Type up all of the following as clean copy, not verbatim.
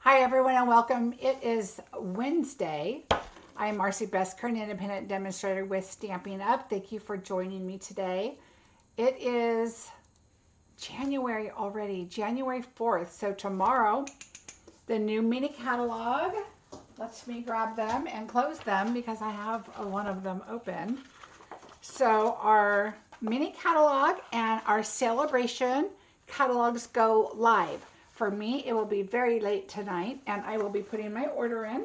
Hi everyone and welcome. It is Wednesday. I'm Marcie Besecker, an independent demonstrator with Stampin' Up. Thank you for joining me today. It is January already, January 4th. So tomorrow, the new mini catalog. Let me grab them and close them because I have one of them open. So our mini catalog and our celebration catalogs go live. For me, it will be very late tonight, and I will be putting my order in.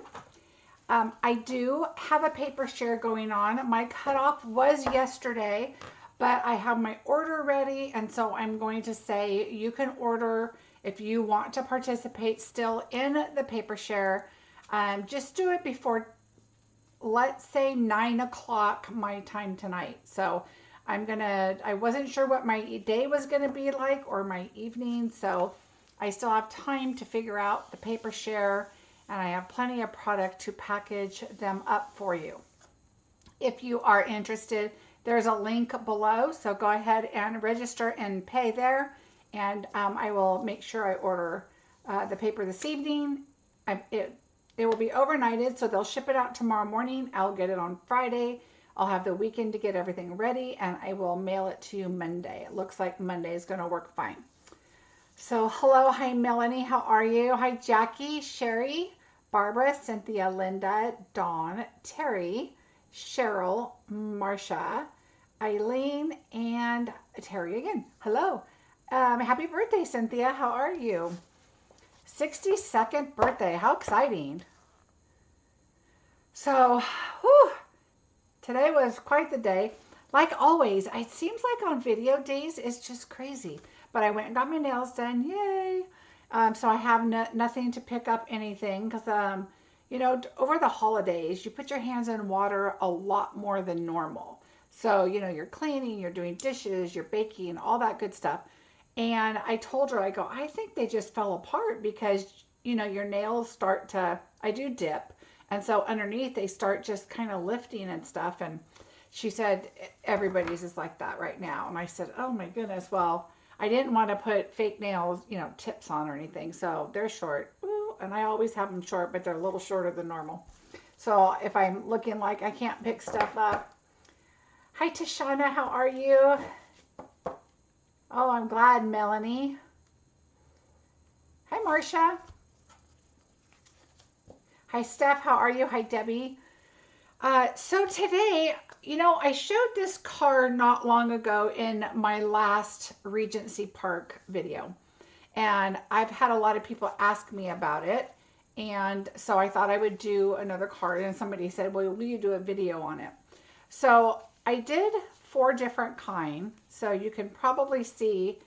I do have a paper share going on. My cutoff was yesterday, but I have my order ready, and so I'm going to say you can order if you want to participate still in the paper share. Just do it before, let's say, 9 o'clock my time tonight. So I wasn't sure what my day was going to be like or my evening, so I still have time to figure out the paper share, and I have plenty of product to package them up for you. If you are interested, there's a link below, so go ahead and register and pay there, and I will make sure I order the paper this evening. It will be overnighted, so they'll ship it out tomorrow morning. I'll get it on Friday. I'll have the weekend to get everything ready, and I will mail it to you Monday. It looks like Monday is going to work fine. So hello, hi Melanie, how are you? Hi Jackie, Sherry, Barbara, Cynthia, Linda, Dawn, Terry, Cheryl, Marcia, Eileen, and Terry again. Hello. Happy birthday, Cynthia. How are you? 62nd birthday. How exciting. So, today was quite the day. Like always, it seems like on video days, it's just crazy. But I went and got my nails done. Yay. So I have nothing to pick up anything because, you know, over the holidays, you put your hands in water a lot more than normal. So, you know, you're cleaning, you're doing dishes, you're baking, all that good stuff. And I told her, I go, I think they just fell apart because, you know, your nails start to, I do dip. And so underneath, they start just kind of lifting and stuff. And she said, everybody's is like that right now. And I said, oh my goodness, well, I didn't want to put fake nails, you know, tips on or anything. So they're short. Ooh, and I always have them short, but they're a little shorter than normal. So if I'm looking like I can't pick stuff up. Hi, Tashana. How are you? Oh, I'm glad, Melanie. Hi, Marcia. Hi, Steph. How are you? Hi, Debbie. So today, you know, I showed this card not long ago in my last Regency Park video. And I've had a lot of people ask me about it. And so I thought I would do another card. And somebody said, well, will you do a video on it? So I did 4 different kinds. So you can probably see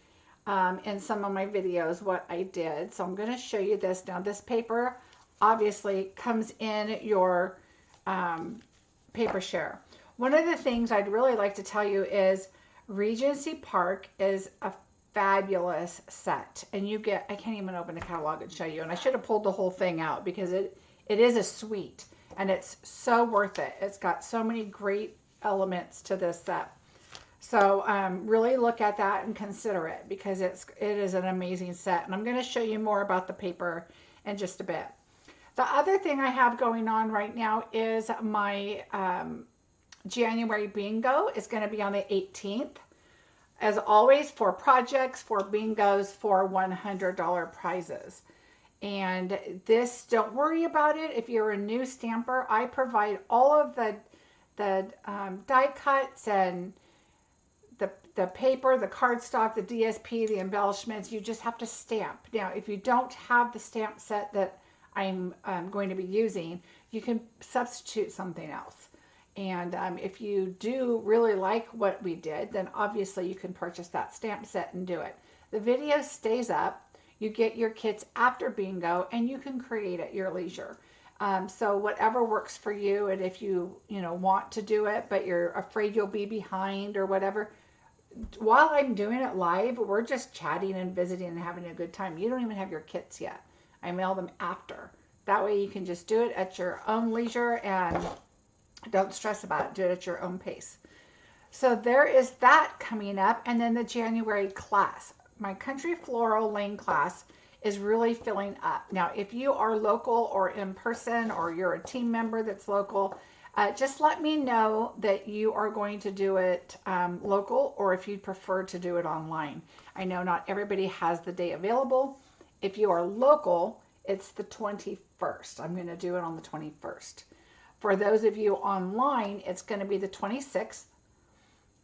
in some of my videos what I did. So I'm going to show you this. Now, this paper obviously comes in your paper share. One of the things I'd really like to tell you is Regency Park is a fabulous set, and you get, I can't even open the catalog and show you, and I should have pulled the whole thing out because it is a suite, and it's so worth it. It's got so many great elements to this set. So really look at that and consider it because it is an amazing set, and I'm going to show you more about the paper in just a bit. The other thing I have going on right now is my January bingo is going to be on the 18th. As always, for projects, for bingos, for $100 prizes. And this, don't worry about it. If you're a new stamper, I provide all of the die cuts and the paper, the cardstock, the DSP, the embellishments. You just have to stamp. Now, if you don't have the stamp set that I'm going to be using, you can substitute something else. And if you do really like what we did, then obviously you can purchase that stamp set and do it. The video stays up. You get your kits after bingo, and you can create at your leisure. So whatever works for you, and if you want to do it, but you're afraid you'll be behind or whatever, while I'm doing it live, we're just chatting and visiting and having a good time. You don't even have your kits yet. I mail them after. That way you can just do it at your own leisure and don't stress about it. Do it at your own pace. So there is that coming up. And then the January class. My Country Floral Lane class is really filling up. Now, if you are local or in person, or you're a team member that's local, just let me know that you are going to do it local, or if you prefer to do it online. I know not everybody has the day available. If you are local, it's the 21st. I'm going to do it on the 21st. For those of you online, it's going to be the 26th.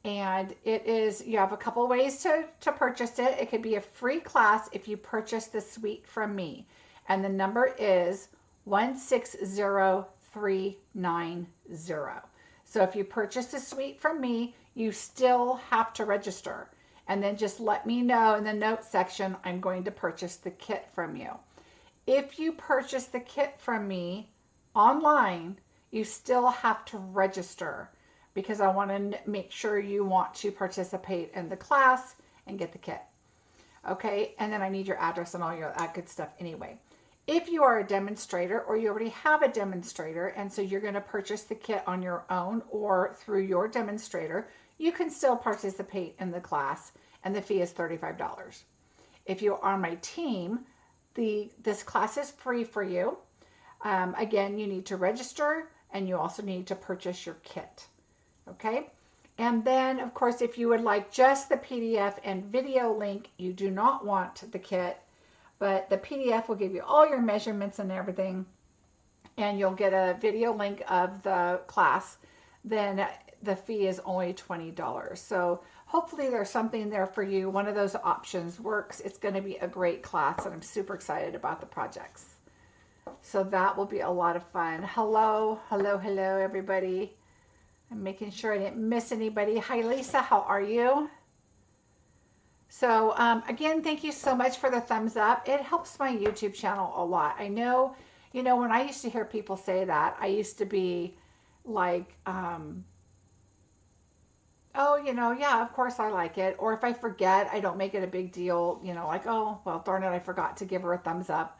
And it is, you have a couple ways to purchase it. It could be a free class if you purchase the suite from me. And the number is 160390. So if you purchase the suite from me, you still have to register. And then just let me know in the notes section, I'm going to purchase the kit from you. If you purchase the kit from me online, you still have to register, because I want to make sure you want to participate in the class and get the kit. Okay, and then I need your address and all your that good stuff anyway. If you are a demonstrator, or you already have a demonstrator, and so you're going to purchase the kit on your own or through your demonstrator, you can still participate in the class, and the fee is $35. If you are on my team, this class is free for you. Again, you need to register, and you also need to purchase your kit. Okay, and then of course, if you would like just the PDF and video link, you do not want the kit, but the PDF will give you all your measurements and everything, and you'll get a video link of the class, then the fee is only $20. So hopefully there's something there for you. One of those options works. It's going to be a great class, and I'm super excited about the projects. So that will be a lot of fun. Hello, hello, hello, everybody. I'm making sure I didn't miss anybody. Hi, Lisa. How are you? So again, thank you so much for the thumbs up. It helps my YouTube channel a lot. I know, you know, when I used to hear people say that, I used to be like, oh, you know, yeah, of course I like it. Or if I forget, I don't make it a big deal, you know, like, oh, well, darn it, I forgot to give her a thumbs up.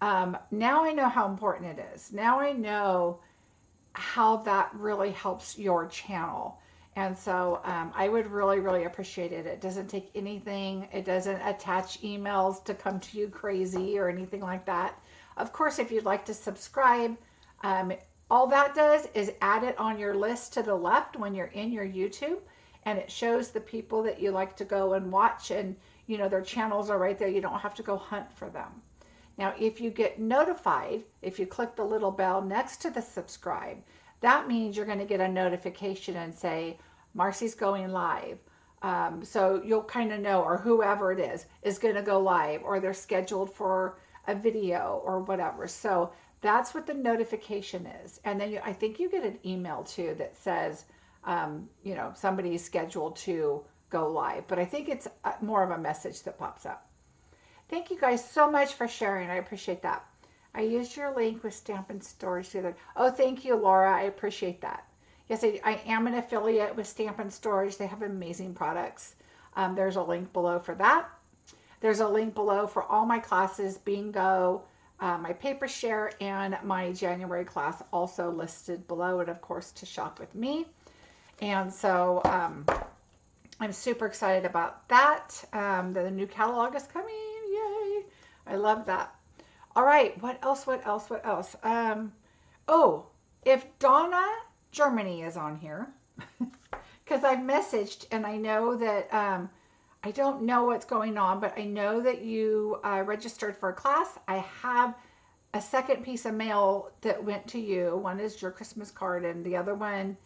Now I know how important it is. Now I know how that really helps your channel. And so I would really, really appreciate it. It doesn't take anything. It doesn't attach emails to come to you crazy or anything like that. Of course, if you'd like to subscribe, all that does is add it on your list to the left when you're in your YouTube, and it shows the people that you like to go and watch, and you know, their channels are right there. You don't have to go hunt for them. Now, if you get notified, if you click the little bell next to the subscribe, that means you're going to get a notification and say, Marcie's going live. So you'll kind of know, or whoever it is going to go live, or they're scheduled for a video or whatever. So that's what the notification is. And then I think you get an email too that says, you know, somebody's scheduled to go live. But I think it's more of a message that pops up. Thank you guys so much for sharing. I appreciate that. I used your link with Stampin Storage the other. Oh, thank you, Laura. I appreciate that. Yes, I am an affiliate with Stampin Storage. They have amazing products. There's a link below for that. There's a link below for all my classes, Bingo, my paper share, and my January class also listed below, and of course to shop with me. And so I'm super excited about that. The new catalog is coming. Yay. I love that. All right. What else? What else? What else? Oh, if Donna Germany is on here, because I've messaged and I know that I don't know what's going on, but I know that you registered for a class. I have a second piece of mail that went to you. One is your Christmas card, and the other one,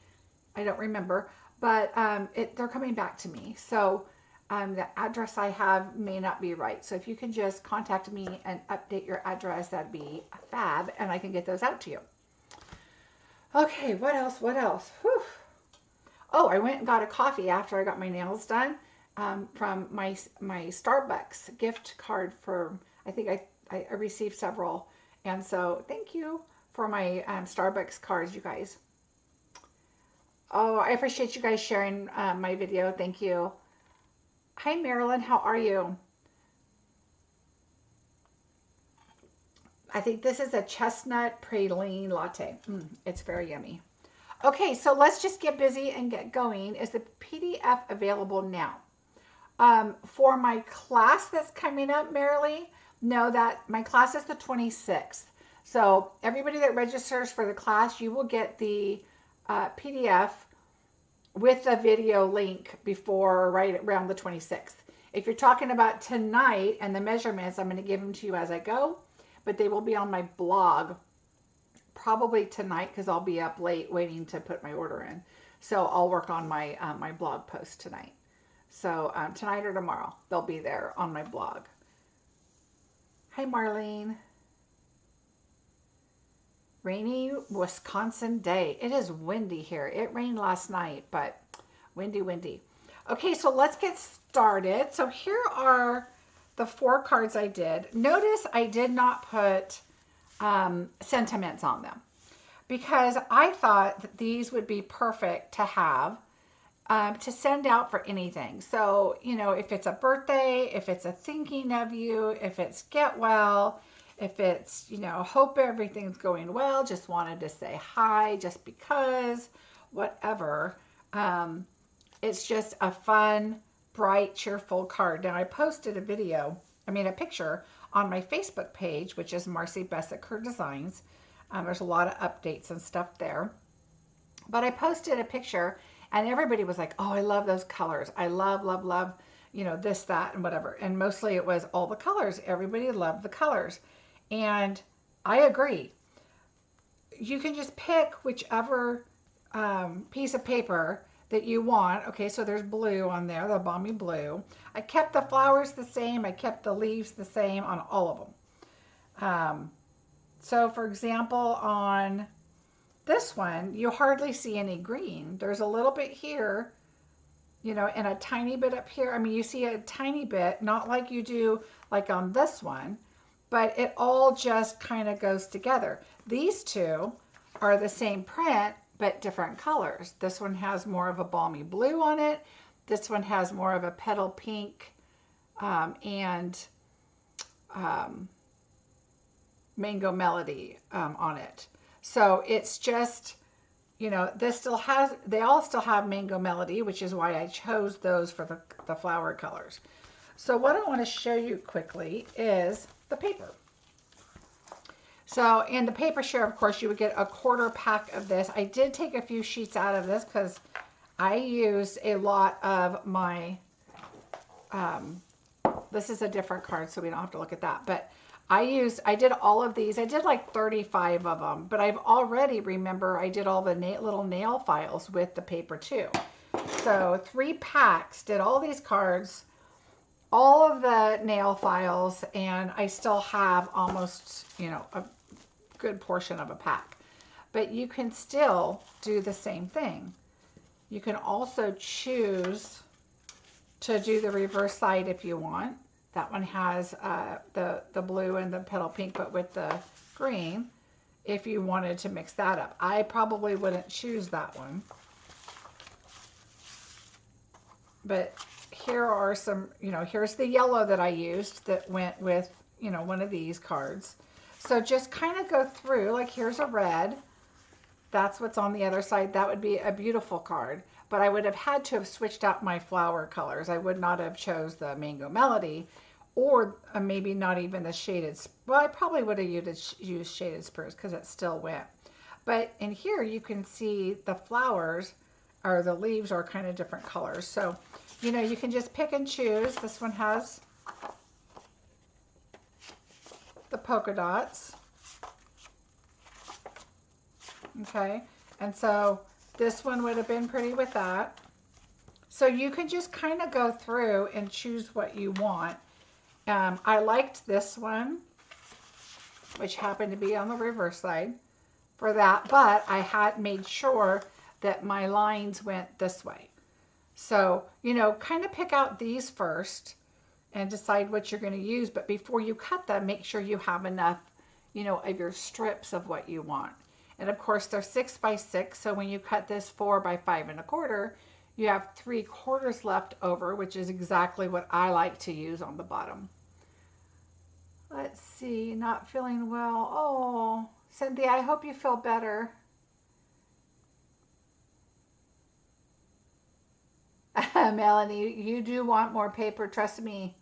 I don't remember, but they're coming back to me. So the address I have may not be right. So if you can just contact me and update your address, that'd be fab, and I can get those out to you. Okay, what else? What else? Whew. Oh, I went and got a coffee after I got my nails done from my Starbucks gift card for, I think I received several. And so thank you for my Starbucks cards, you guys. Oh, I appreciate you guys sharing my video. Thank you. Hi, Marilyn. How are you? I think this is a chestnut praline latte. It's very yummy. Okay, so let's just get busy and get going. Is the PDF available now? For my class that's coming up, Marilee, No, that my class is the 26th. So everybody that registers for the class, you will get the PDF with the video link before right around the 26th. If you're talking about tonight and the measurements, I'm going to give them to you as I go, but they will be on my blog probably tonight because I'll be up late waiting to put my order in. So I'll work on my my blog post tonight. So tonight or tomorrow, they'll be there on my blog. Hi, Marlene. Rainy Wisconsin day. It is windy here. It rained last night, but windy. Okay, so let's get started. So here are the 4 cards I did. Notice I did not put sentiments on them because I thought that these would be perfect to have to send out for anything. So, you know, if it's a birthday, if it's a thinking of you, if it's get well, if it's, you know, hope everything's going well, just wanted to say hi just because, whatever. It's just a fun, bright, cheerful card. Now, I posted a picture on my Facebook page, which is Marcie Besecker Designs. There's a lot of updates and stuff there. But I posted a picture and everybody was like, oh, I love those colors. I love, you know, this, that, and whatever. And mostly it was all the colors. Everybody loved the colors. And I agree. You can just pick whichever piece of paper that you want. Okay, so there's blue on there, the balmy blue. I kept the flowers the same. I kept the leaves the same on all of them. So for example, on this one, you hardly see any green. There's a little bit here, you know, and a tiny bit up here. I mean, you see a tiny bit, not like you do like on this one, but it all just kind of goes together. These two are the same print, but different colors. This one has more of a balmy blue on it. This one has more of a petal pink and mango melody on it. So it's just, you know, they all still have mango melody, which is why I chose those for the flower colors. So what I want to show you quickly is the paper. So in the paper share, of course, you would get a 1/4 pack of this. I did take a few sheets out of this because I used a lot of my, this is a different card, so we don't have to look at that. But I did all of these. I did like 35 of them, but I've already, remember, I did all the little nail files with the paper too. So 3 packs, did all these cards, all of the nail files, and I still have almost, you know, a good portion of a pack. But you can still do the same thing. You can also choose to do the reverse side if you want. That one has the blue and the petal pink, but with the green, if you wanted to mix that up. I probably wouldn't choose that one. But here are some, you know, here's the yellow that I used that went with, you know, one of these cards. So just kind of go through, like here's a red. That's what's on the other side. That would be a beautiful card. But I would have had to have switched out my flower colors. I would not have chose the Mango Melody or maybe not even the shaded. Well, I probably would have used shaded spruce because it still went. But in here you can see the flowers or the leaves are kind of different colors. So, you know, you can just pick and choose. This one has the polka dots. Okay, and so this one would have been pretty with that. So you can just kind of go through and choose what you want. I liked this one, which happened to be on the reverse side for that, but I had made sure that my lines went this way. So, you know, kind of pick out these first and decide what you're going to use. But before you cut them, make sure you have enough, you know, of your strips of what you want. And of course they're 6 by 6. So when you cut this 4 by 5 1/4, you have 3/4 left over, which is exactly what I like to use on the bottom. Let's see, not feeling well. Oh, Cynthia, I hope you feel better. Melanie, you do want more paper, trust me.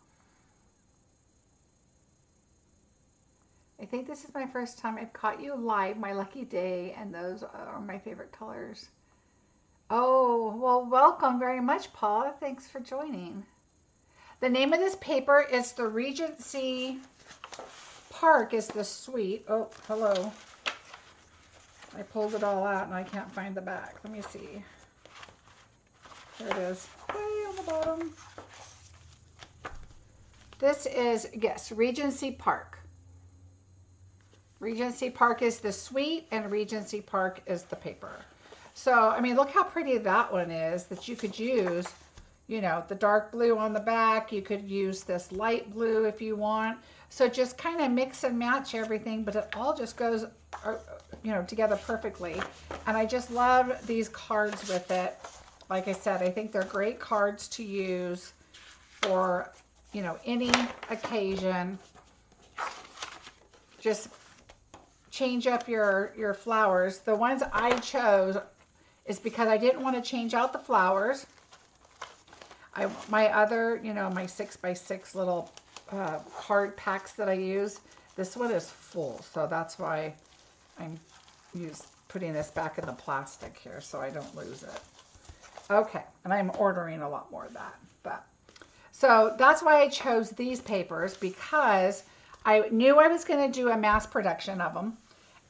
think this is my first time I've caught you live, my lucky day, and those are my favorite colors. Oh, well, welcome very much, Paula. Thanks for joining. The name of this paper is the Regency Park is the suite. Oh, hello. I pulled it all out and I can't find the back. Let me see. There it is. Way on the bottom. This is, yes, Regency Park. Regency Park is the suite and Regency Park is the paper. So, I mean, look how pretty that one is that you could use, you know, the dark blue on the back. You could use this light blue if you want. So just kind of mix and match everything, but it all just goes, you know, together perfectly. And I just love these cards with it. Like I said, I think they're great cards to use for, you know, any occasion. Just change up your flowers. The ones I chose is because I didn't want to change out the flowers. My other, you know, my 6x6 little card packs that I use, this one is full, so that's why I'm putting this back in the plastic here so I don't lose it. Okay, and I'm ordering a lot more of that. But so that's why I chose these papers, because I knew I was going to do a mass production of them.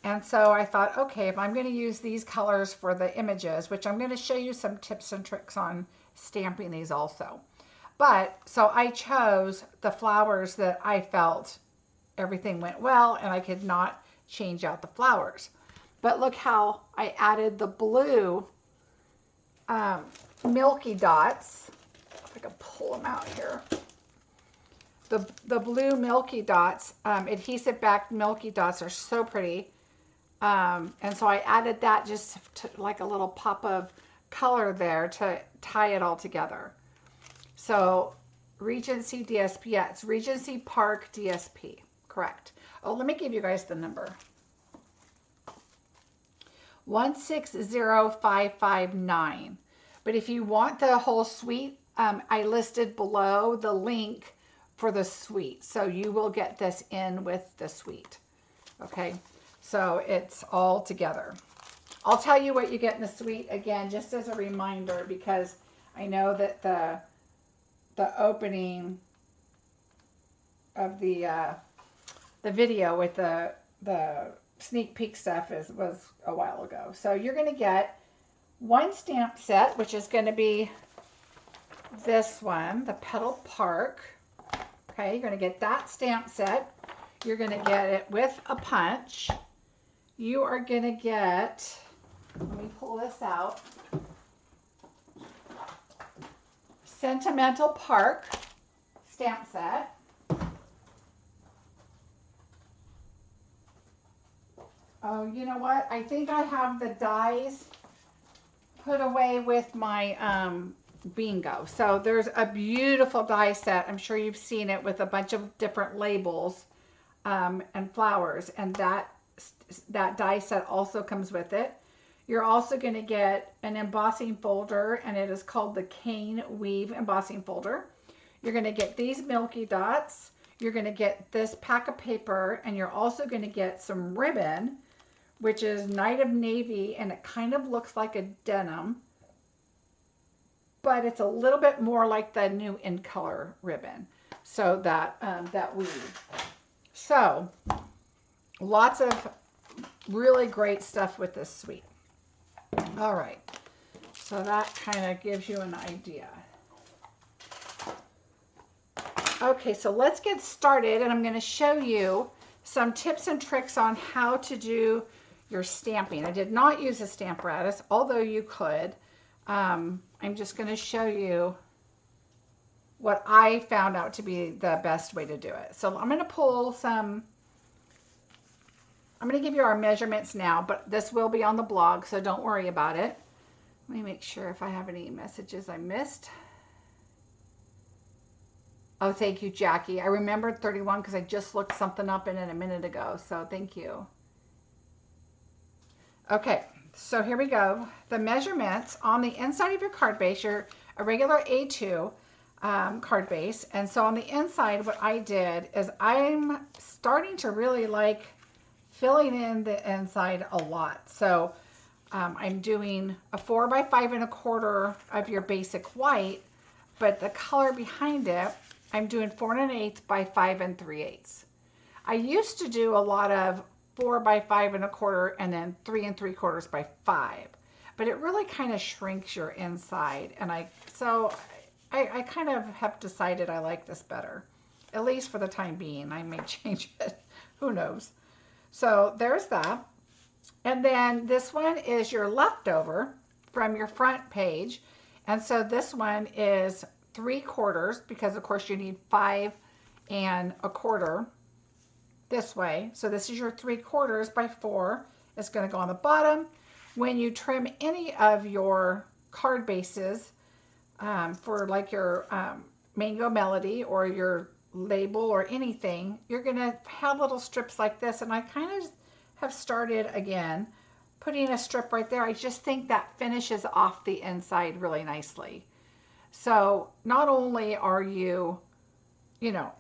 And so I thought, okay, if I'm going to use these colors for the images, which I'm going to show you some tips and tricks on stamping these also. But so I chose the flowers that I felt everything went well and I could not change out the flowers. But look how I added the blue milky dots. If I can pull them out here. The blue milky dots, adhesive backed milky dots are so pretty. And so I added that just to, like a little pop of color there to tie it all together. So Regency DSP, yeah, it's Regency Park DSP, correct. Oh, let me give you guys the number. 160559. But if you want the whole suite, I listed below the link for the suite. So you will get this in with the suite. Okay, so it's all together. I'll tell you what you get in the suite again, just as a reminder, because I know that the opening of the video with the sneak peek stuff was a while ago. So you're going to get one stamp set, which is going to be this one, the Petal Park. Okay, you're going to get that stamp set. You're going to get it with a punch. You are going to get, let me pull this out, Sentimental Park stamp set. Oh, you know what? I think I have the dies put away with my bingo. So there's a beautiful die set. I'm sure you've seen it with a bunch of different labels and flowers. And that die set also comes with it. You're also going to get an embossing folder, and it is called the Cane Weave embossing folder. You're going to get these milky dots. You're going to get this pack of paper, and you're also going to get some ribbon, which is Night of Navy, and it kind of looks like a denim, but it's a little bit more like the new In Color ribbon. So that weave. So lots of really great stuff with this suite. All right, so that kind of gives you an idea. Okay, so let's get started, and I'm going to show you some tips and tricks on how to do your stamping. I did not use a Stamparatus, although you could. I'm just going to show you what I found out to be the best way to do it. So I'm going to pull some, I'm going to give you our measurements now, but this will be on the blog, so don't worry about it. Let me make sure if I have any messages I missed. Oh, thank you, Jackie. I remembered 31 because I just looked something up in it a minute ago, so thank you. Okay, so here we go. The measurements on the inside of your card base, you're a regular A2. card base. And so on the inside, what I did is I'm starting to really like filling in the inside a lot. So I'm doing a 4 by 5 1/4 of your basic white, but the color behind it, I'm doing 4 1/8 by 5 3/8. I used to do a lot of 4 by 5 1/4 and then 3 3/4 by 5, but it really kind of shrinks your inside. And I kind of have decided I like this better, at least for the time being. I may change it, who knows. So there's that. And then this one is your leftover from your front page. And so this one is 3/4, because of course you need 5 1/4 this way. So this is your 3/4 by 4. It's going to go on the bottom. When you trim any of your card bases for like your Mango Melody or your label or anything, you're going to have little strips like this. And I kind of have started again putting a strip right there. I just think that finishes off the inside really nicely. So not only are you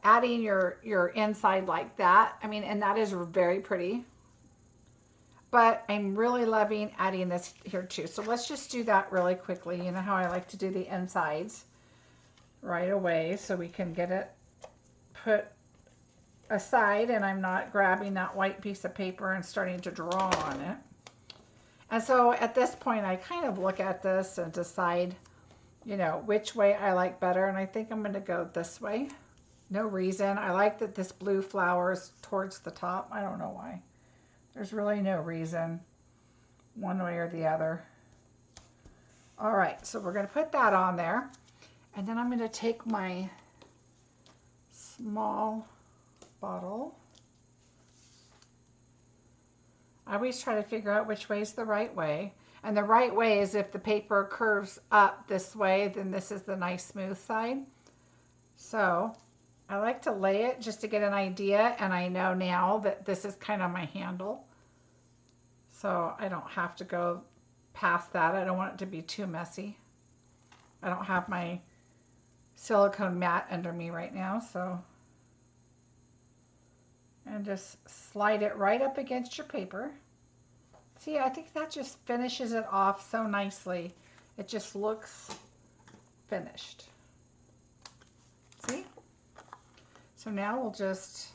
adding your inside like that, I mean, and that is very pretty, but I'm really loving adding this here too. So let's just do that really quickly. You know how I like to do the insides right away so we can get it put aside and I'm not grabbing that white piece of paper and starting to draw on it. And so at this point, I kind of look at this and decide, which way I like better. And I think I'm going to go this way. No reason. I like that this blue flower is towards the top. I don't know why. There's really no reason one way or the other. All right, so we're going to put that on there. And then I'm going to take my small bottle. I always try to figure out which way is the right way. And the right way is if the paper curves up this way, then this is the nice smooth side. So I like to lay it just to get an idea, and I know now that this is kind of my handle. So I don't have to go past that. I don't want it to be too messy. I don't have my silicone mat under me right now, so. And just slide it right up against your paper. See, I think that just finishes it off so nicely. It just looks finished. See? So now we'll just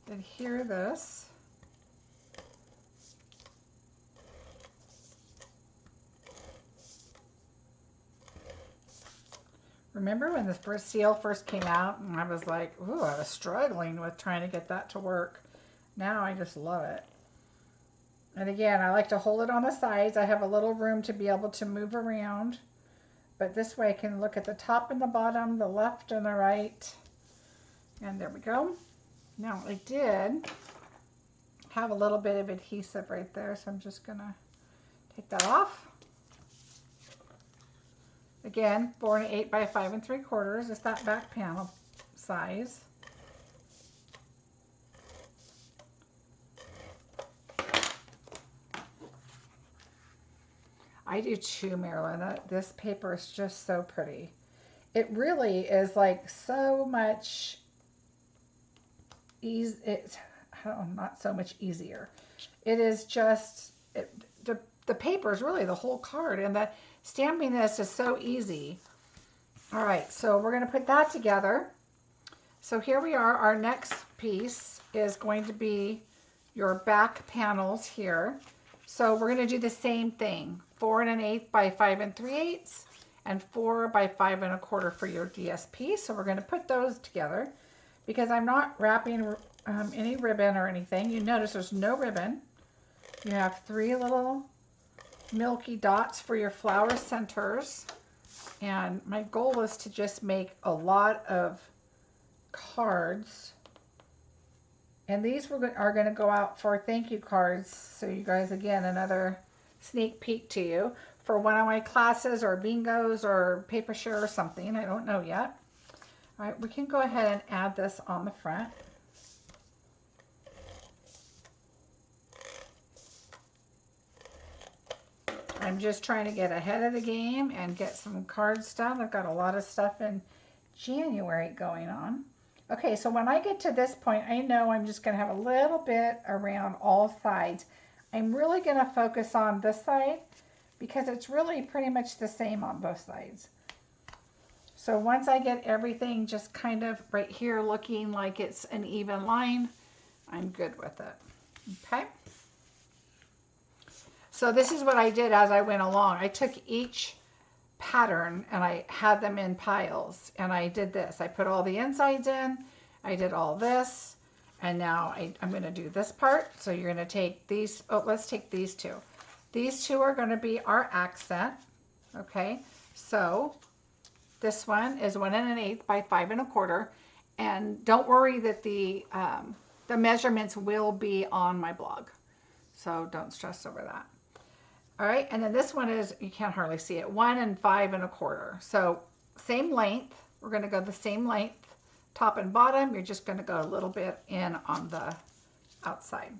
adhere this. Remember when the first seal first came out and I was like, ooh, I was struggling with trying to get that to work. Now I just love it. And again, I like to hold it on the sides. I have a little room to be able to move around. But this way I can look at the top and the bottom, the left and the right. And there we go. Now I did have a little bit of adhesive right there, so I'm just gonna take that off. Again, 4 1/8 by 5 3/4 is that back panel size. I do too, Marilyn. This paper is just so pretty. It really is like so much easy. It's not so much easier. It is just the paper is really the whole card, and the stamping this is so easy. All right, so we're going to put that together. So here we are. Our next piece is going to be your back panels here. So we're going to do the same thing. 4 1/8 by 5 3/8 and 4 by 5 1/4 for your DSP. So we're going to put those together because I'm not wrapping any ribbon or anything. You notice there's no ribbon. You have 3 little milky dots for your flower centers. And my goal is to just make a lot of cards. And these are going to go out for thank you cards. So you guys, again, another sneak peek to you for one of my classes or bingos or paper share or something. I don't know yet. All right, we can go ahead and add this on the front. I'm just trying to get ahead of the game and get some cards done. I've got a lot of stuff in January going on. Okay, so when I get to this point, I know I'm just going to have a little bit around all sides. I'm really going to focus on this side because it's really pretty much the same on both sides. So once I get everything just kind of right here looking like it's an even line, I'm good with it. Okay. So this is what I did as I went along. I took each pattern and I had them in piles, and I did this. I put all the insides in, I did all this, and now I'm going to do this part. So you're going to take these, let's take these two. These two are going to be our accent. Okay, so this one is 1 1/8 by 5 1/4, and don't worry that the measurements will be on my blog, so don't stress over that. All right, and then this one is, you can't hardly see it, 1 5 1/4. So same length, we're going to go the same length, top and bottom. You're just going to go a little bit in on the outside.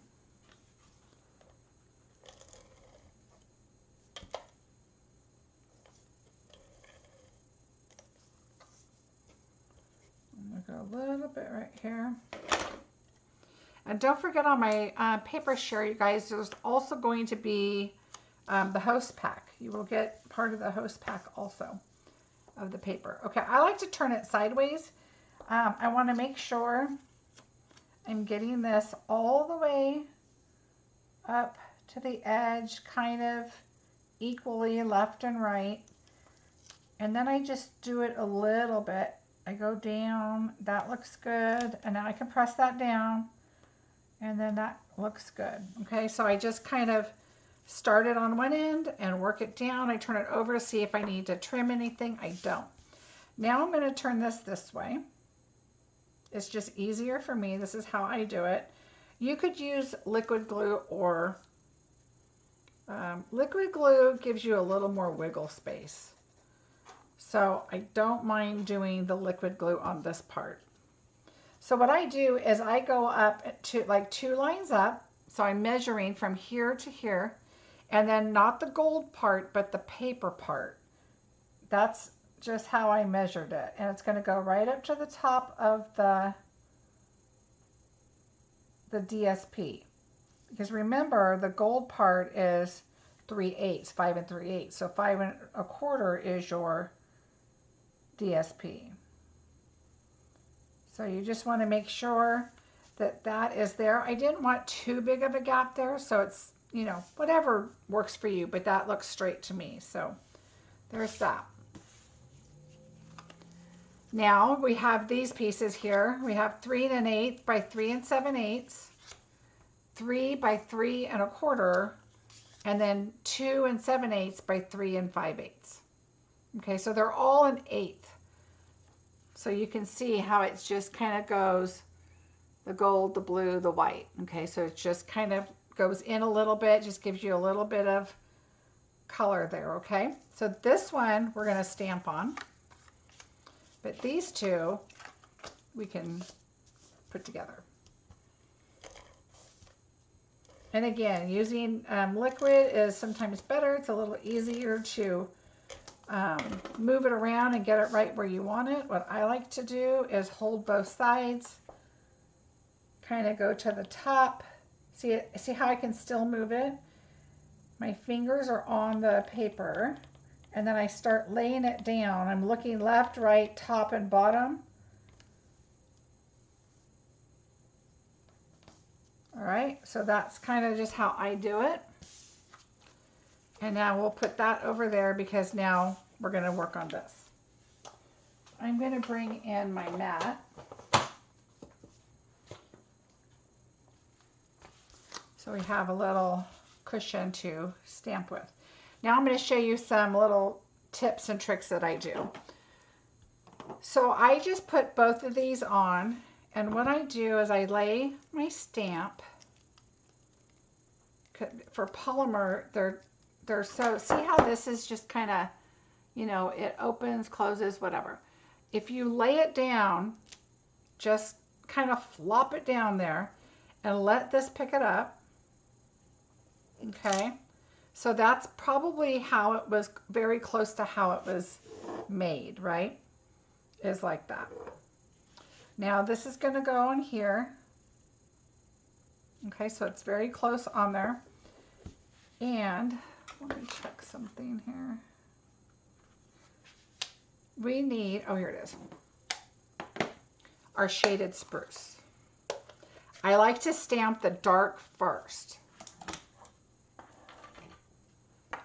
I'm going to go a little bit right here. And don't forget, on my paper share, you guys, there's also going to be the host pack. You will get part of the host pack also of the paper. Okay, I like to turn it sideways. I want to make sure I'm getting this all the way up to the edge, kind of equally left and right. And then I just do it a little bit. I go down, that looks good. And now I can press that down, and then that looks good. Okay, so I just kind of start it on one end and work it down. I turn it over to see if I need to trim anything. I don't. Now I'm going to turn this way. It's just easier for me. This is how I do it. You could use liquid glue, or liquid glue gives you a little more wiggle space. So I don't mind doing the liquid glue on this part. So what I do is I go up to like 2 lines up. So I'm measuring from here to here, and then not the gold part, but the paper part. That's just how I measured it. And it's going to go right up to the top of the DSP. Because remember, the gold part is 3/8, 5 3/8. So 5 1/4 is your DSP. So you just want to make sure that that is there. I didn't want too big of a gap there, so it's, you know, whatever works for you, but that looks straight to me. So there's that. Now we have these pieces here. We have 3 1/8 by 3 7/8, 3 by 3 1/4, and then 2 7/8 by 3 5/8. Okay, so they're all an 1/8. So you can see how it just kind of goes, the gold, the blue, the white. Okay, so it just kind of goes in a little bit, just gives you a little bit of color there. Okay, so this one we're going to stamp on, but these two we can put together. And again, using liquid is sometimes better. It's a little easier to move it around and get it right where you want it. What I like to do is hold both sides, kind of go to the top. See how I can still move it? My fingers are on the paper, and then I start laying it down. I'm looking left, right, top, and bottom. All right, so that's kind of just how I do it. And now we'll put that over there because now we're going to work on this. I'm going to bring in my mat. So we have a little cushion to stamp with. Now I'm going to show you some little tips and tricks that I do. So I just put both of these on, and what I do is I lay my stamp. For polymer, they're so, see how this is just kind of, you know, it opens, closes, whatever. If you lay it down, just kind of flop it down there and let this pick it up. Okay, So that's probably how it was, very close to how it was made, right? Is like that. Now this is going to go on here. Okay, so it's very close on there. And let me check something here. We need, oh, here it is, our shaded spruce. I like to stamp the dark first.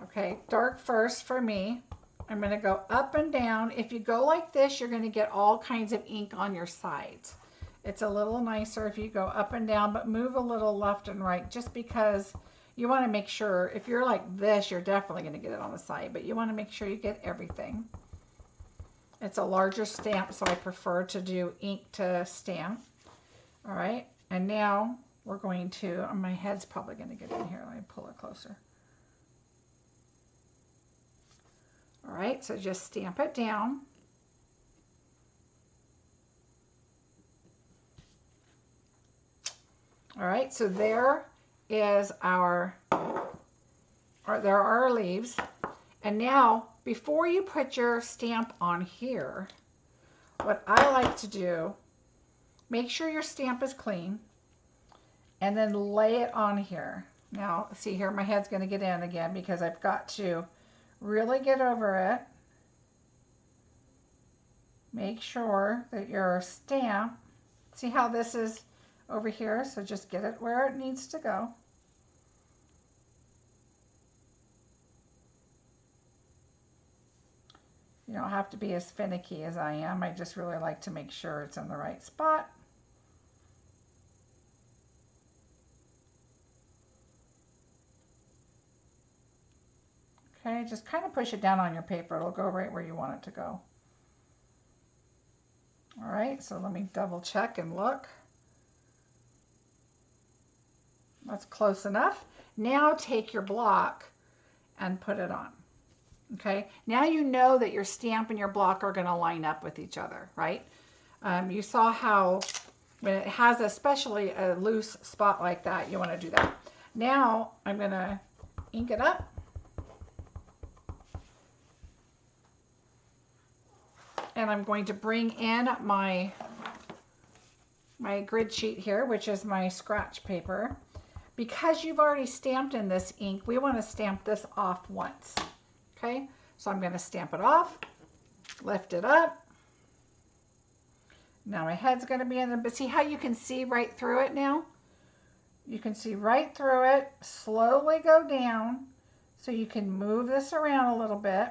Okay, dark first for me. I'm going to go up and down. If you go like this, you're going to get all kinds of ink on your sides. It's a little nicer if you go up and down, but move a little left and right, just because you want to make sure, if you're like this, you're definitely going to get it on the side, but you want to make sure you get everything. It's a larger stamp, so I prefer to do ink to stamp. All right, and now we're going to, my head's probably going to get in here. Let me pull it closer. All right, so just stamp it down. All right, so there is our, there are our leaves. And now, before you put your stamp on here, what I like to do, make sure your stamp is clean, and then lay it on here. Now, see here, my head's going to get in again because I've got to really get over it. Make sure that your stamp, see how this is over here, so just get it where it needs to go. You don't have to be as finicky as I am. I just really like to make sure it's in the right spot. Okay, just kind of push it down on your paper. It'll go right where you want it to go. All right, so let me double check and look. That's close enough. Now take your block and put it on. Okay, now you know that your stamp and your block are going to line up with each other, right? You saw how when it has especially a loose spot like that, you want to do that. Now I'm going to ink it up. And I'm going to bring in my grid sheet here, which is my scratch paper. Because you've already stamped in this ink, we want to stamp this off once. Okay, so I'm going to stamp it off, lift it up. Now my head's going to be in there, but see how you can see right through it now? You can see right through it, slowly go down, so you can move this around a little bit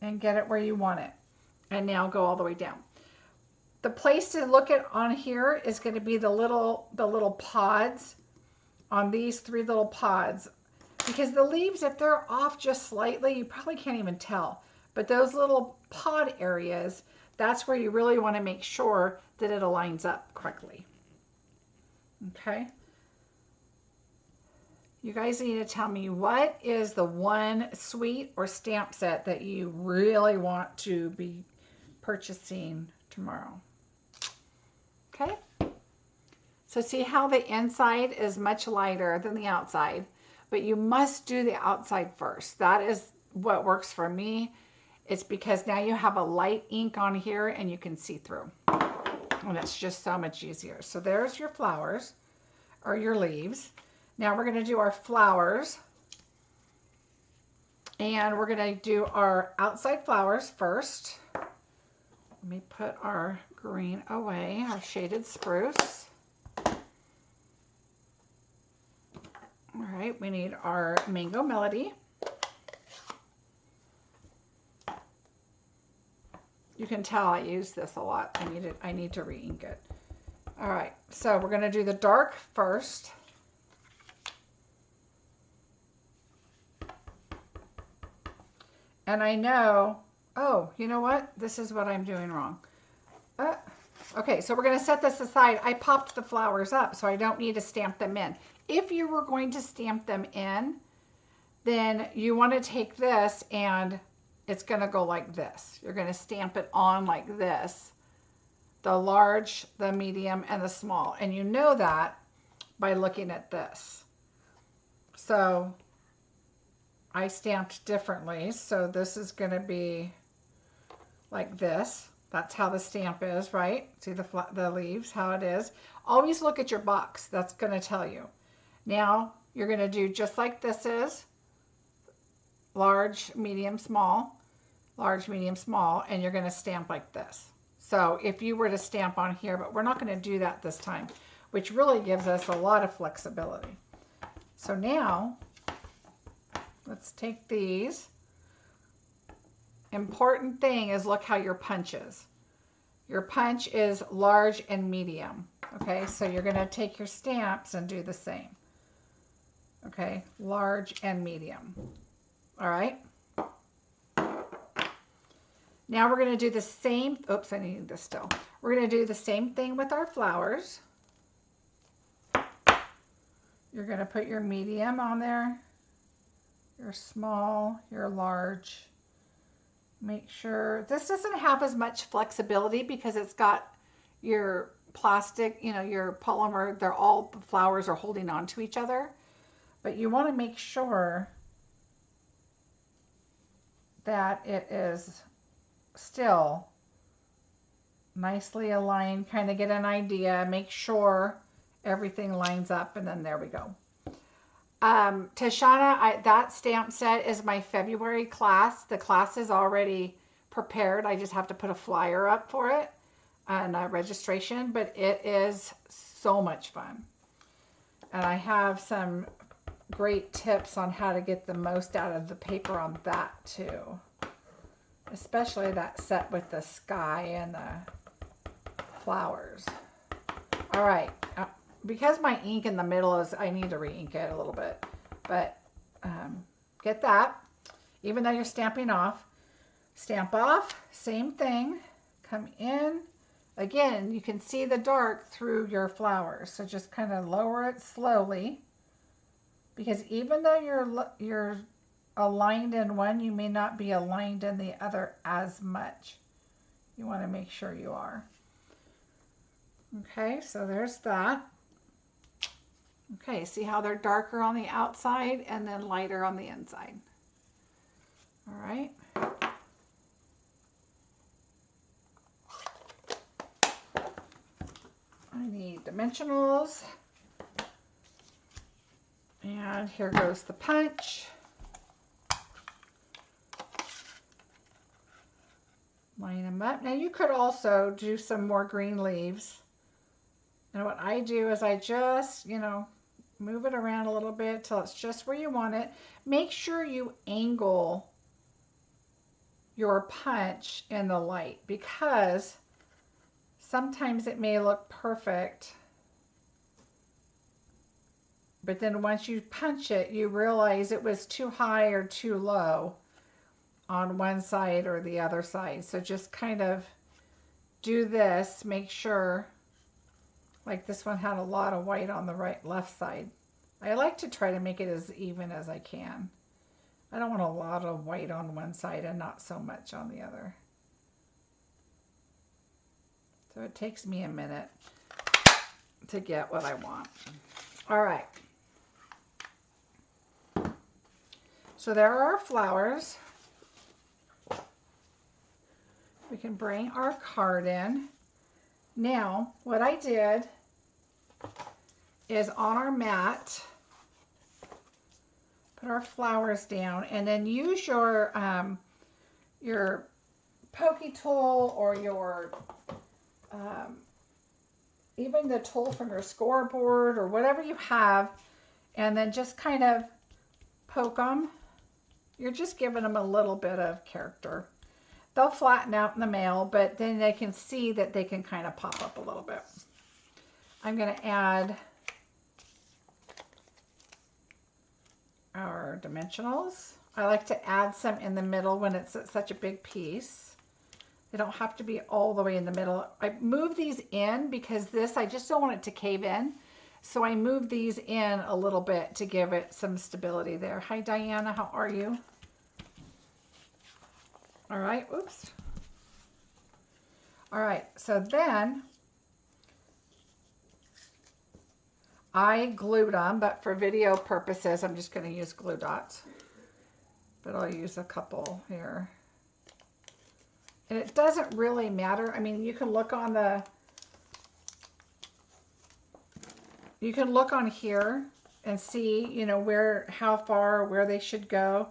and get it where you want it. And now go all the way down. The place to look at on here is going to be the little pods on these 3 little pods. Because the leaves, if they're off just slightly, you probably can't even tell. But those little pod areas, that's where you really want to make sure that it aligns up correctly. Okay. You guys need to tell me, what is the one suite or stamp set that you really want to be purchasing tomorrow? Okay. So see how the inside is much lighter than the outside. But you must do the outside first. That is what works for me. It's because now you have a light ink on here and you can see through. And it's just so much easier. So there's your flowers, or your leaves. Now we're going to do our flowers. And we're going to do our outside flowers first. Let me put our green away, our shaded spruce. All right, we need our Mango Melody. You can tell I use this a lot. I need to re-ink it. All right, so we're going to do the dark first. And I know, oh, you know what? This is what I'm doing wrong. Okay, so we're going to set this aside. I popped the flowers up, so I don't need to stamp them in. If you were going to stamp them in, then you want to take this and it's going to go like this. You're going to stamp it on like this. The large, the medium, and the small. And you know that by looking at this. So I stamped differently. So this is going to be like this. That's how the stamp is, right? See the leaves, how it is. Always look at your box. That's going to tell you. Now you're going to do just like this is. Large, medium, small. Large, medium, small. And you're going to stamp like this. So if you were to stamp on here, but we're not going to do that this time, which really gives us a lot of flexibility. So now, let's take these. Important thing is look how your punch is. Your punch is large and medium. Okay, so you're going to take your stamps and do the same. Okay, large and medium. All right. Now we're going to do the same. Oops, I need this still. We're going to do the same thing with our flowers. You're going to put your medium on there, your small, your large. Make sure this doesn't have as much flexibility because it's got your plastic, you know, your polymer. They're all, the flowers are holding on to each other. But you want to make sure that it is still nicely aligned, kind of get an idea, make sure everything lines up, and then there we go. Tashana, that stamp set is my February class. The class is already prepared. I just have to put a flyer up for it and a registration, but it is so much fun. And I have some great tips on how to get the most out of the paper on that too. Especially that set with the sky and the flowers. All right, because my ink in the middle is, I need to re-ink it a little bit, but get that. Even though you're stamping off, stamp off, same thing, come in. Again, you can see the dark through your flowers, so just kind of lower it slowly, because even though you're aligned in one, you may not be aligned in the other as much. You want to make sure you are. Okay, so there's that. Okay, see how they're darker on the outside and then lighter on the inside. All right. I need dimensionals. And here goes the punch. Line them up. Now you could also do some more green leaves. And what I do is I just, you know, move it around a little bit till it's just where you want it. Make sure you angle your punch in the light, because sometimes it may look perfect, but then once you punch it, you realize it was too high or too low on one side or the other side. So just kind of do this, make sure, like this one had a lot of white on the left side. I like to try to make it as even as I can. I don't want a lot of white on one side and not so much on the other. So it takes me a minute to get what I want. All right. So there are our flowers. We can bring our card in. Now, what I did is on our mat, put our flowers down, and then use your pokey tool or your even the tool from your scoreboard or whatever you have, and then just kind of poke them. You're just giving them a little bit of character. They'll flatten out in the mail, but then they can see that they can kind of pop up a little bit. I'm going to add our dimensionals. I like to add some in the middle when it's such a big piece. They don't have to be all the way in the middle. I move these in because I just don't want it to cave in. So I move these in a little bit to give it some stability there. Hi, Diana, how are you? All right, oops. All right, so then I glued them, but for video purposes, I'm just going to use glue dots. but I'll use a couple here. And it doesn't really matter. I mean, you can look on the, you can look on here and see, you know, where, how far, where they should go.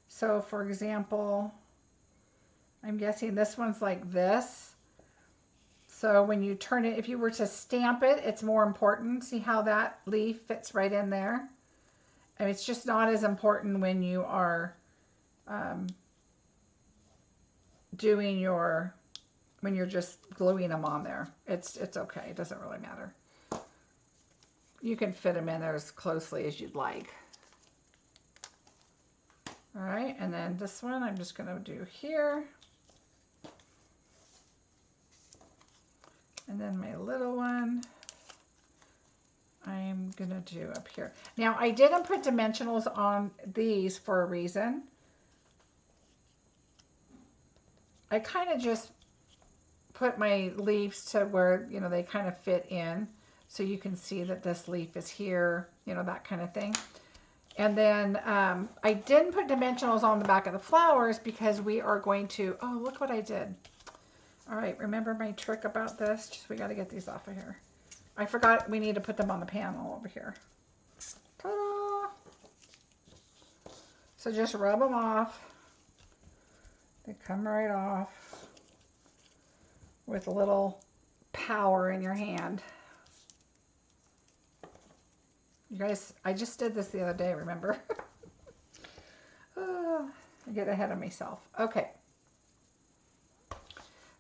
So for example, I'm guessing this one's like this. So when you turn it, if you were to stamp it, it's more important. See how that leaf fits right in there? And it's just not as important when you are doing your, when you're just gluing them on there. It's okay. It doesn't really matter. You can fit them in there as closely as you'd like. All right, and then this one I'm just going to do here. And then my little one I'm going to do up here. Now, I didn't put dimensionals on these for a reason. I kind of just put my leaves to where, you know, they kind of fit in. So you can see that this leaf is here, you know, that kind of thing. And then I didn't put dimensionals on the back of the flowers because we are going to, oh, look what I did. All right, remember my trick about this? Just, we got to get these off of here. I forgot we need to put them on the panel over here. Ta-da! So just rub them off. They come right off with a little power in your hand. You guys, I just did this the other day, remember? I get ahead of myself. Okay.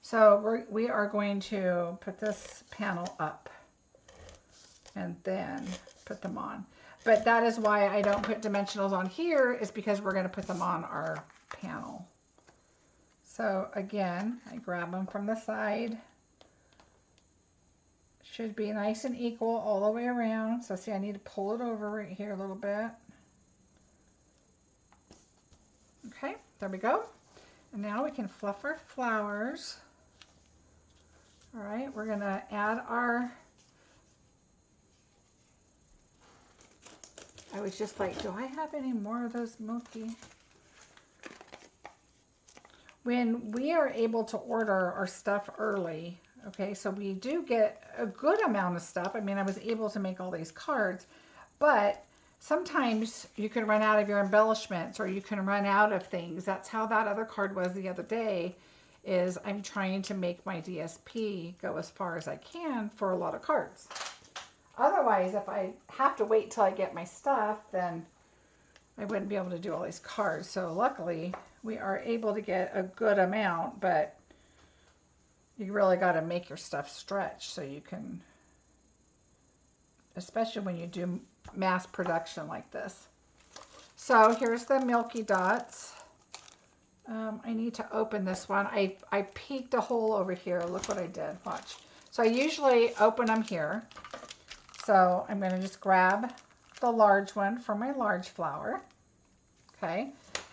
So we are going to put this panel up and then put them on. But that is why I don't put dimensionals on here, is because we're going to put them on our panel. So again, I grab them from the side. Should be nice and equal all the way around. So see, I need to pull it over right here a little bit. Okay, there we go. And now we can fluff our flowers. All right, we're gonna add our, I was just like, do I have any more of those milky? When we are able to order our stuff early, okay, so we do get a good amount of stuff. I mean, I was able to make all these cards, but sometimes you can run out of your embellishments or you can run out of things. That's how that other card was the other day, is I'm trying to make my DSP go as far as I can for a lot of cards. Otherwise, if I have to wait till I get my stuff, then I wouldn't be able to do all these cards. So luckily, we are able to get a good amount, but you really got to make your stuff stretch so you can, especially when you do mass production like this. So here's the Milky Dots. I need to open this one. I peeked a hole over here. Look what I did. Watch. So I usually open them here. So I'm going to just grab the large one for my large flower. Okay.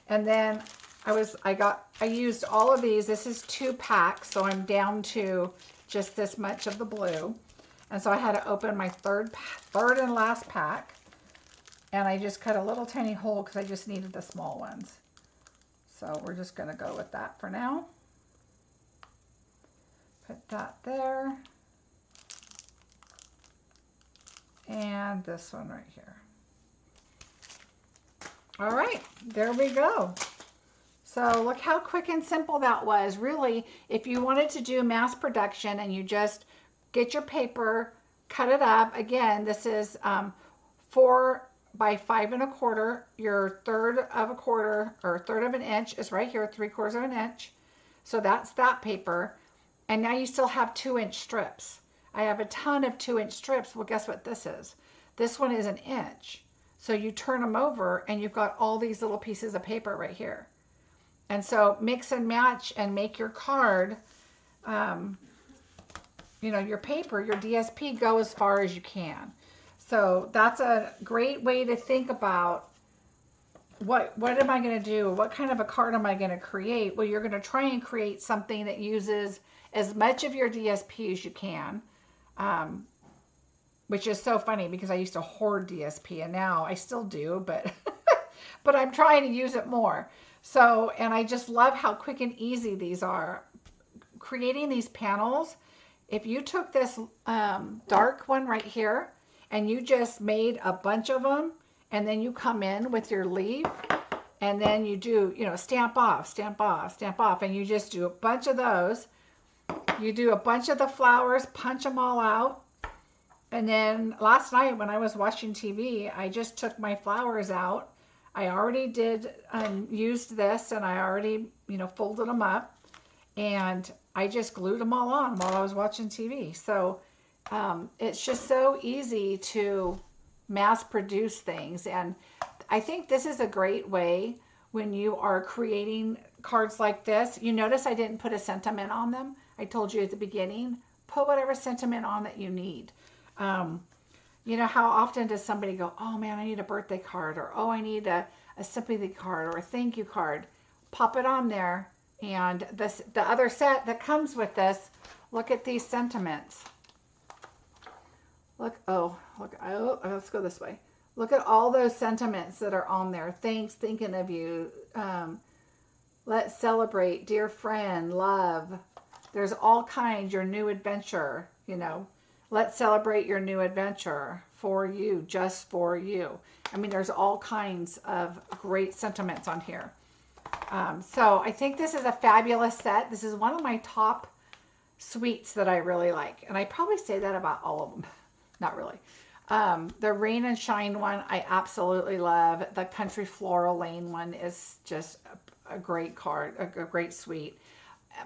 And then I used all of these. This is 2 packs, so I'm down to just this much of the blue. And so I had to open my third and last pack. And I just cut a little tiny hole because I just needed the small ones. So we're just going to go with that for now. Put that there. And this one right here. All right, there we go. So look how quick and simple that was. Really, if you wanted to do mass production and you just get your paper, cut it up. Again, this is 4 by 5 1/4. Your 1/3 of a quarter or 1/3 of an inch is right here, 3/4 of an inch. So that's that paper. And now you still have 2-inch strips. I have a ton of 2-inch strips. Well, guess what this is? This one is 1 inch. So you turn them over and you've got all these little pieces of paper right here. And so mix and match and make your card, you know, your paper, your DSP, go as far as you can. So that's a great way to think about what am I going to do? What kind of a card am I going to create? Well, you're going to try and create something that uses as much of your DSP as you can, which is so funny because I used to hoard DSP and now I still do, but but I'm trying to use it more. So, and I just love how quick and easy these are. Creating these panels, if you took this dark one right here and you just made a bunch of them, and then you come in with your leaf, and then you do, you know, stamp off, stamp off, stamp off, and you just do a bunch of those. You do a bunch of the flowers, punch them all out. And then last night when I was watching TV, I just took my flowers out. I already did, used this, and I already, you know, folded them up. And I just glued them all on while I was watching TV. So it's just so easy to mass produce things. And I think this is a great way when you are creating cards like this. You notice I didn't put a sentiment on them. I told you at the beginning, put whatever sentiment on that you need. You know, how often does somebody go, oh man, I need a birthday card, or oh, I need a sympathy card or a thank you card. Pop it on there. And the other set that comes with this, look at these sentiments. Look, let's go this way. Look at all those sentiments that are on there. Thanks, thinking of you. Let's celebrate, dear friend, love. There's all kinds, your new adventure, you know. Let's celebrate your new adventure for you, just for you. I mean, there's all kinds of great sentiments on here. So I think this is a fabulous set. This is one of my top suites that I really like. And I probably say that about all of them. Not really. The Rain and Shine one, I absolutely love. The Country Floral Lane one is just a great card, a great suite.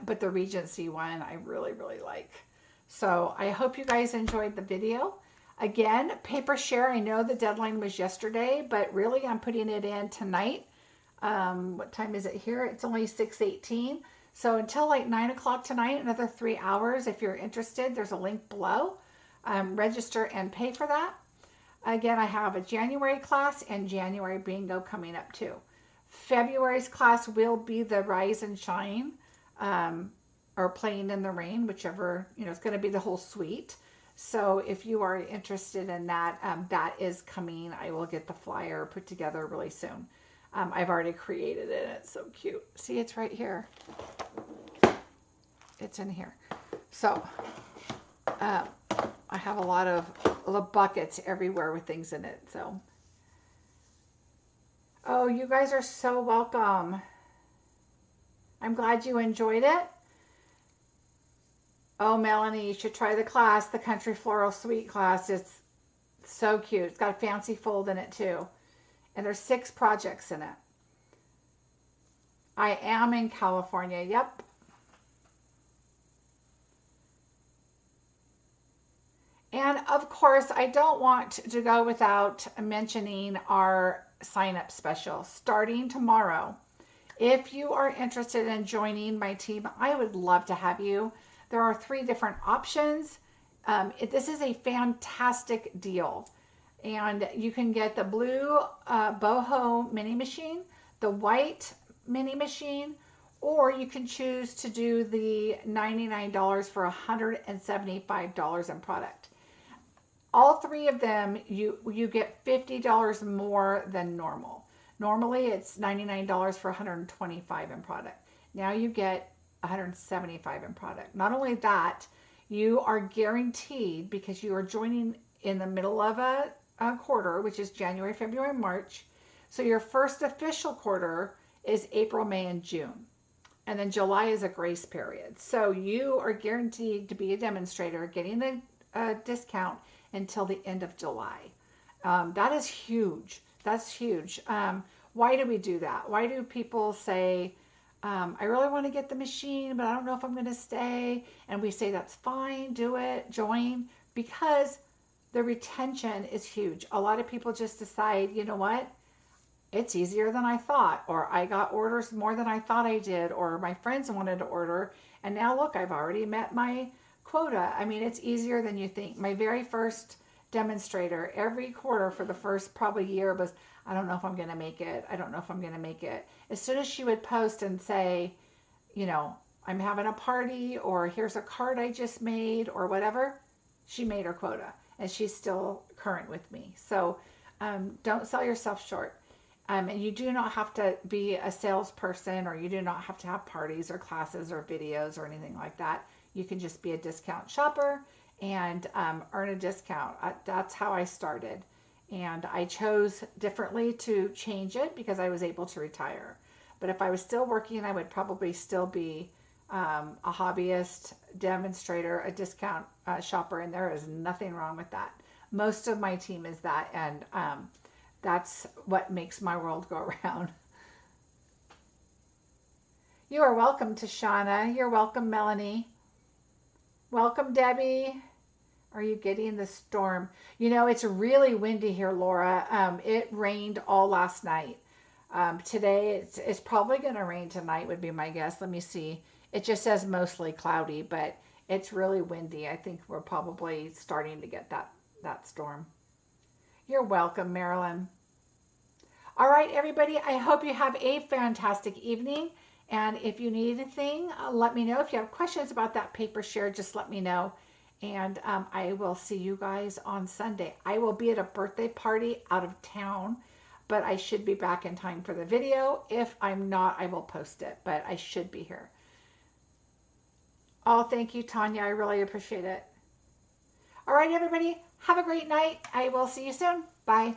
But the Regency one, I really, really like. So I hope you guys enjoyed the video. Again, paper share. I know the deadline was yesterday, but really I'm putting it in tonight. What time is it here? It's only 6:18. So until like 9 o'clock tonight, another 3 hours. If you're interested, there's a link below. Register and pay for that. Again, I have a January class and January bingo coming up too. February's class will be the Rise and Shine, or Playing in the Rain, whichever, you know, it's going to be the whole suite. So if you are interested in that, that is coming. I will get the flyer put together really soon. I've already created it. It's so cute. See, it's right here. It's in here. So I have a lot of little buckets everywhere with things in it. So, oh, you guys are so welcome. I'm glad you enjoyed it. Oh, Melanie, you should try the class, the Country Floral Suite class. It's so cute. It's got a fancy fold in it too. And there's 6 projects in it. I am in California. Yep. And of course, I don't want to go without mentioning our sign-up special starting tomorrow. If you are interested in joining my team, I would love to have you. There are 3 different options. This is a fantastic deal. And you can get the blue boho mini machine, the white mini machine, or you can choose to do the $99 for $175 in product. All 3 of them, you get $50 more than normal. Normally it's $99 for $125 in product. Now you get $175 in product. Not only that, you are guaranteed, because you are joining in the middle of a quarter, which is January, February, March. So your first official quarter is April, May, and June. And then July is a grace period. So you are guaranteed to be a demonstrator, getting a discount until the end of July. That is huge. That's huge. Why do we do that? Why do people say, I really want to get the machine, but I don't know if I'm going to stay? And we say, that's fine, do it, join, because the retention is huge. A lot of people just decide, you know what? It's easier than I thought, or I got orders more than I thought I did, or my friends wanted to order, and now look, I've already met my quota. I mean, it's easier than you think. My very first demonstrator, every quarter for the first probably year was, I don't know if I'm going to make it. I don't know if I'm going to make it. As soon as she would post and say, you know, I'm having a party, or here's a card I just made, or whatever, she made her quota, and she's still current with me. So don't sell yourself short. And you do not have to be a salesperson, or you do not have to have parties or classes or videos or anything like that. You can just be a discount shopper and earn a discount. That's how I started. And I chose differently to change it because I was able to retire. But if I was still working, I would probably still be a hobbyist, demonstrator, a discount shopper, and there is nothing wrong with that. Most of my team is that, and that's what makes my world go around. You are welcome, Tashana. You're welcome, Melanie. Welcome, Debbie. Are you getting the storm? You know, it's really windy here, Laura. It rained all last night. Today, it's probably going to rain tonight, would be my guess. Let me see. It just says mostly cloudy, but it's really windy. I think we're probably starting to get that storm. You're welcome, Marilyn. All right, everybody, I hope you have a fantastic evening. And if you need anything, let me know. If you have questions about that paper share, just let me know. And I will see you guys on Sunday. I will be at a birthday party out of town, but I should be back in time for the video. If I'm not, I will post it, but I should be here. Oh, thank you, Tanya. I really appreciate it. All right, everybody, have a great night. I will see you soon. Bye.